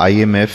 IMF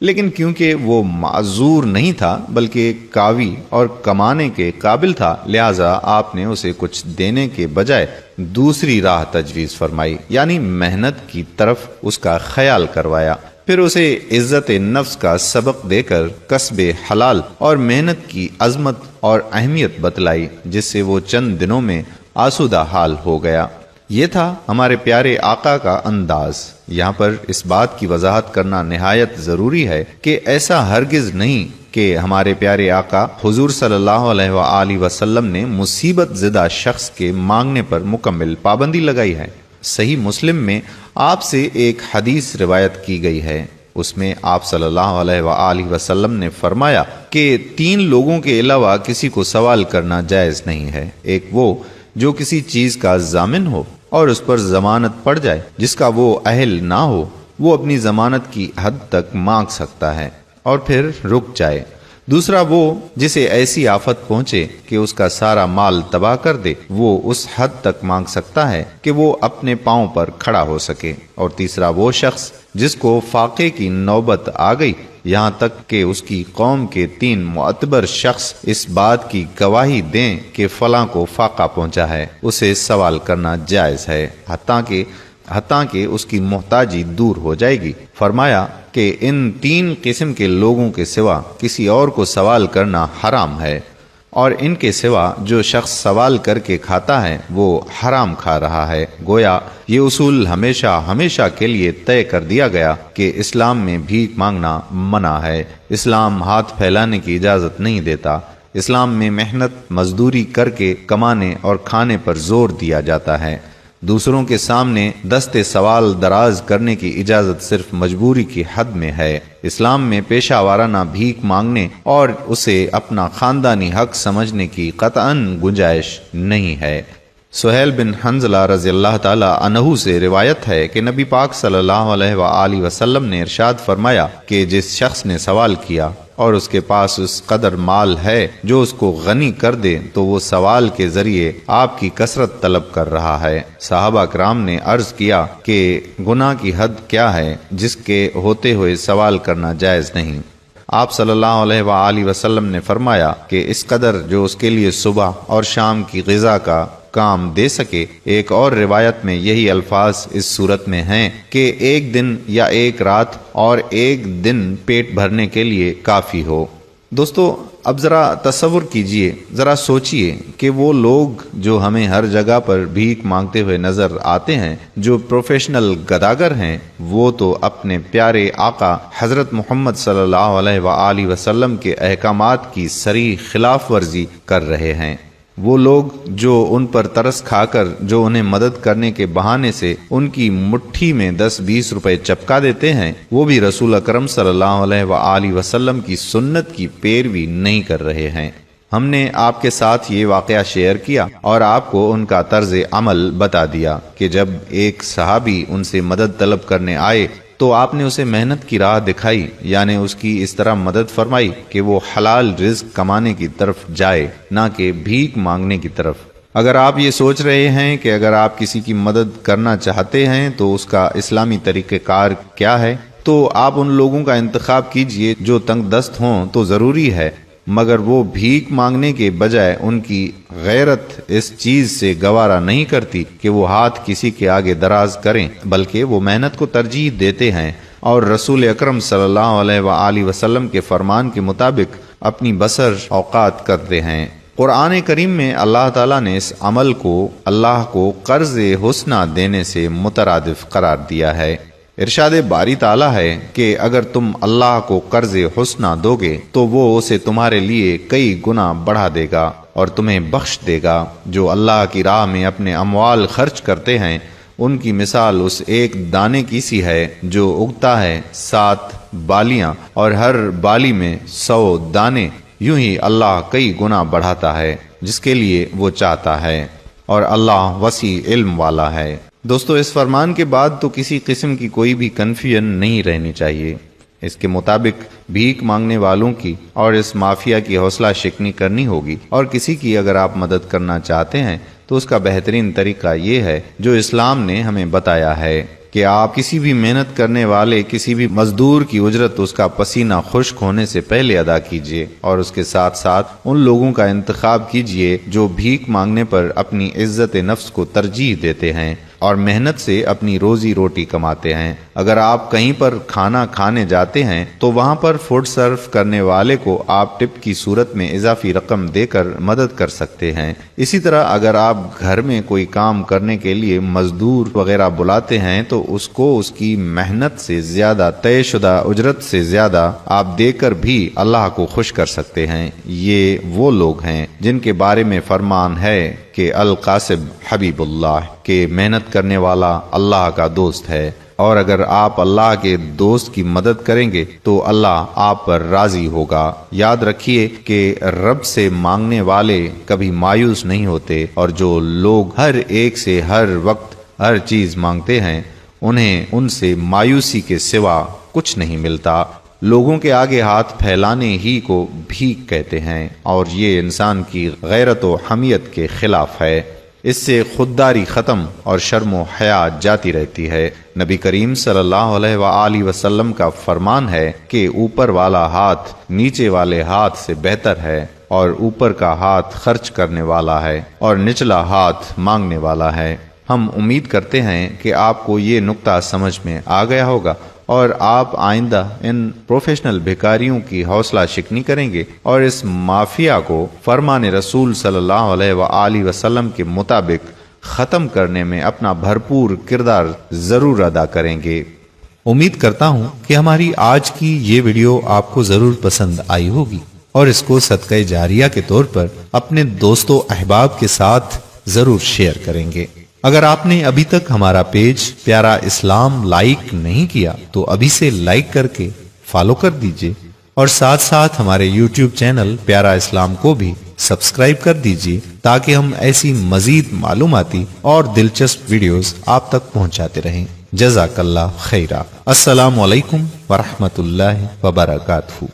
لیکن کیونکہ وہ معذور نہیں تھا بلکہ قاوی اور کمانے کے قابل تھا، لہذا آپ نے اسے کچھ دینے کے بجائے دوسری راہ تجویز فرمائی، یعنی محنت کی طرف اس کا خیال کروایا۔ پھر اسے عزت نفس کا سبق دے کر کسب حلال اور محنت کی عظمت اور اہمیت بتلائی، جس سے وہ چند دنوں میں آسودہ حال ہو گیا۔ یہ تھا ہمارے پیارے آقا کا انداز۔ یہاں پر اس بات کی وضاحت کرنا نہایت ضروری ہے کہ ایسا ہرگز نہیں کہ ہمارے پیارے آقا حضور صلی اللہ علیہ وآلہ وسلم نے مصیبت زدہ شخص کے مانگنے پر مکمل پابندی لگائی ہے۔ صحیح مسلم میں آپ سے ایک حدیث روایت کی گئی ہے، اس میں آپ صلی اللہ علیہ وآلہ وسلم نے فرمایا کہ 3 لوگوں کے علاوہ کسی کو سوال کرنا جائز نہیں ہے۔ ایک وہ جو کسی چیز کا ضامن ہو اور اس پر ضمانت پڑ جائے جس کا وہ اہل نہ ہو، وہ اپنی ضمانت کی حد تک مانگ سکتا ہے اور پھر رک جائے۔ دوسرا وہ جسے ایسی آفت پہنچے کہ اس کا سارا مال تباہ کر دے، وہ اس حد تک مانگ سکتا ہے کہ وہ اپنے پاؤں پر کھڑا ہو سکے۔ اور تیسرا وہ شخص جس کو فاقے کی نوبت آ گئی، یہاں تک کہ اس کی قوم کے 3 معتبر شخص اس بات کی گواہی دیں کہ فلاں کو فاقہ پہنچا ہے، اسے سوال کرنا جائز ہے، حتیٰ کہ اس کی محتاجی دور ہو جائے گی۔ فرمایا کہ ان 3 قسم کے لوگوں کے سوا کسی اور کو سوال کرنا حرام ہے، اور ان کے سوا جو شخص سوال کر کے کھاتا ہے وہ حرام کھا رہا ہے۔ گویا یہ اصول ہمیشہ کے لیے طے کر دیا گیا کہ اسلام میں بھیک مانگنا منع ہے۔ اسلام ہاتھ پھیلانے کی اجازت نہیں دیتا۔ اسلام میں محنت مزدوری کر کے کمانے اور کھانے پر زور دیا جاتا ہے۔ دوسروں کے سامنے دست سوال دراز کرنے کی اجازت صرف مجبوری کی حد میں ہے۔ اسلام میں پیشہ وارانہ بھیک مانگنے اور اسے اپنا خاندانی حق سمجھنے کی قطعاً گنجائش نہیں ہے۔ سہیل بن حنظلہ رضی اللہ تعالی عنہ سے روایت ہے کہ نبی پاک صلی اللہ علیہ وآلہ وسلم نے ارشاد فرمایا کہ جس شخص نے سوال کیا اور اس کے پاس اس قدر مال ہے جو اس کو غنی کر دے تو وہ سوال کے ذریعے آپ کی کثرت طلب کر رہا ہے۔ صحابہ کرام نے عرض کیا کہ گناہ کی حد کیا ہے جس کے ہوتے ہوئے سوال کرنا جائز نہیں؟ آپ صلی اللہ علیہ وآلہ وسلم نے فرمایا کہ اس قدر جو اس کے لیے صبح اور شام کی غذا کا کام دے سکے۔ ایک اور روایت میں یہی الفاظ اس صورت میں ہیں کہ ایک دن یا ایک رات اور ایک دن پیٹ بھرنے کے لیے کافی ہو۔ دوستو، اب ذرا تصور کیجئے، ذرا سوچئے کہ وہ لوگ جو ہمیں ہر جگہ پر بھیک مانگتے ہوئے نظر آتے ہیں، جو پروفیشنل گداگر ہیں، وہ تو اپنے پیارے آقا حضرت محمد صلی اللہ علیہ وآلہ وسلم کے احکامات کی صریح خلاف ورزی کر رہے ہیں۔ وہ لوگ جو ان پر ترس کھا کر جو انہیں مدد کرنے کے بہانے سے ان کی مٹھی میں 10-20 روپے چپکا دیتے ہیں، وہ بھی رسول اکرم صلی اللہ علیہ وآلہ وسلم کی سنت کی پیروی نہیں کر رہے ہیں۔ ہم نے آپ کے ساتھ یہ واقعہ شیئر کیا اور آپ کو ان کا طرز عمل بتا دیا کہ جب ایک صحابی ان سے مدد طلب کرنے آئے تو آپ نے اسے محنت کی راہ دکھائی، یعنی اس کی اس طرح مدد فرمائی کہ وہ حلال رزق کمانے کی طرف جائے، نہ کہ بھیک مانگنے کی طرف۔ اگر آپ یہ سوچ رہے ہیں کہ اگر آپ کسی کی مدد کرنا چاہتے ہیں تو اس کا اسلامی طریقہ کار کیا ہے، تو آپ ان لوگوں کا انتخاب کیجئے جو تنگ دست ہوں تو ضروری ہے، مگر وہ بھیک مانگنے کے بجائے ان کی غیرت اس چیز سے گوارا نہیں کرتی کہ وہ ہاتھ کسی کے آگے دراز کریں، بلکہ وہ محنت کو ترجیح دیتے ہیں اور رسول اکرم صلی اللہ علیہ وآلہ وسلم کے فرمان کے مطابق اپنی بسر اوقات کرتے ہیں۔ قرآن کریم میں اللہ تعالیٰ نے اس عمل کو اللہ کو قرض حسنہ دینے سے مترادف قرار دیا ہے۔ ارشاد باری تعالیٰ ہے کہ اگر تم اللہ کو قرض حسنہ دو گے تو وہ اسے تمہارے لیے کئی گنا بڑھا دے گا اور تمہیں بخش دے گا۔ جو اللہ کی راہ میں اپنے اموال خرچ کرتے ہیں، ان کی مثال اس ایک دانے کی سی ہے جو اگتا ہے 7 بالیاں اور ہر بالی میں 100 دانے، یوں ہی اللہ کئی گنا بڑھاتا ہے جس کے لیے وہ چاہتا ہے، اور اللہ وسیع علم والا ہے۔ دوستو، اس فرمان کے بعد تو کسی قسم کی کوئی بھی کنفیوژن نہیں رہنی چاہیے۔ اس کے مطابق بھیک مانگنے والوں کی اور اس مافیا کی حوصلہ شکنی کرنی ہوگی، اور کسی کی اگر آپ مدد کرنا چاہتے ہیں تو اس کا بہترین طریقہ یہ ہے جو اسلام نے ہمیں بتایا ہے۔ کہ آپ کسی بھی محنت کرنے والے کسی بھی مزدور کی اجرت اس کا پسینہ خشک ہونے سے پہلے ادا کیجیے، اور اس کے ساتھ ساتھ ان لوگوں کا انتخاب کیجیے جو بھیک مانگنے پر اپنی عزت نفس کو ترجیح دیتے ہیں اور محنت سے اپنی روزی روٹی کماتے ہیں۔ اگر آپ کہیں پر کھانا کھانے جاتے ہیں تو وہاں پر فوڈ سرو کرنے والے کو آپ ٹپ کی صورت میں اضافی رقم دے کر مدد کر سکتے ہیں۔ اسی طرح اگر آپ گھر میں کوئی کام کرنے کے لیے مزدور وغیرہ بلاتے ہیں تو اس کو اس کی محنت سے زیادہ، طے شدہ اجرت سے زیادہ آپ دے کر بھی اللہ کو خوش کر سکتے ہیں۔ یہ وہ لوگ ہیں جن کے بارے میں فرمان ہے کہ القاسب حبیب اللہ، کہ محنت کرنے والا اللہ کا دوست ہے، اور اگر آپ اللہ کے دوست کی مدد کریں گے تو اللہ آپ پر راضی ہوگا۔ یاد رکھیے کہ رب سے مانگنے والے کبھی مایوس نہیں ہوتے، اور جو لوگ ہر ایک سے ہر وقت ہر چیز مانگتے ہیں انہیں ان سے مایوسی کے سوا کچھ نہیں ملتا۔ لوگوں کے آگے ہاتھ پھیلانے ہی کو بھیک کہتے ہیں، اور یہ انسان کی غیرت و حمیت کے خلاف ہے۔ اس سے خودداری ختم اور شرم و حیا جاتی رہتی ہے۔ نبی کریم صلی اللہ علیہ وآلہ وسلم کا فرمان ہے کہ اوپر والا ہاتھ نیچے والے ہاتھ سے بہتر ہے، اور اوپر کا ہاتھ خرچ کرنے والا ہے اور نچلا ہاتھ مانگنے والا ہے۔ ہم امید کرتے ہیں کہ آپ کو یہ نکتہ سمجھ میں آ گیا ہوگا، اور آپ آئندہ ان پروفیشنل بھکاریوں کی حوصلہ شکنی کریں گے اور اس مافیا کو فرمان رسول صلی اللہ علیہ وآلہ وسلم کے مطابق ختم کرنے میں اپنا بھرپور کردار ضرور ادا کریں گے۔ امید کرتا ہوں کہ ہماری آج کی یہ ویڈیو آپ کو ضرور پسند آئی ہوگی، اور اس کو صدقہ جاریہ کے طور پر اپنے دوستوں احباب کے ساتھ ضرور شیئر کریں گے۔ اگر آپ نے ابھی تک ہمارا پیج پیارا اسلام لائک نہیں کیا تو ابھی سے لائک کر کے فالو کر دیجئے، اور ساتھ ساتھ ہمارے یوٹیوب چینل پیارا اسلام کو بھی سبسکرائب کر دیجئے، تاکہ ہم ایسی مزید معلوماتی اور دلچسپ ویڈیوز آپ تک پہنچاتے رہیں۔ جزاک اللہ خیرہ۔ السلام علیکم ورحمۃ اللہ وبرکاتہ۔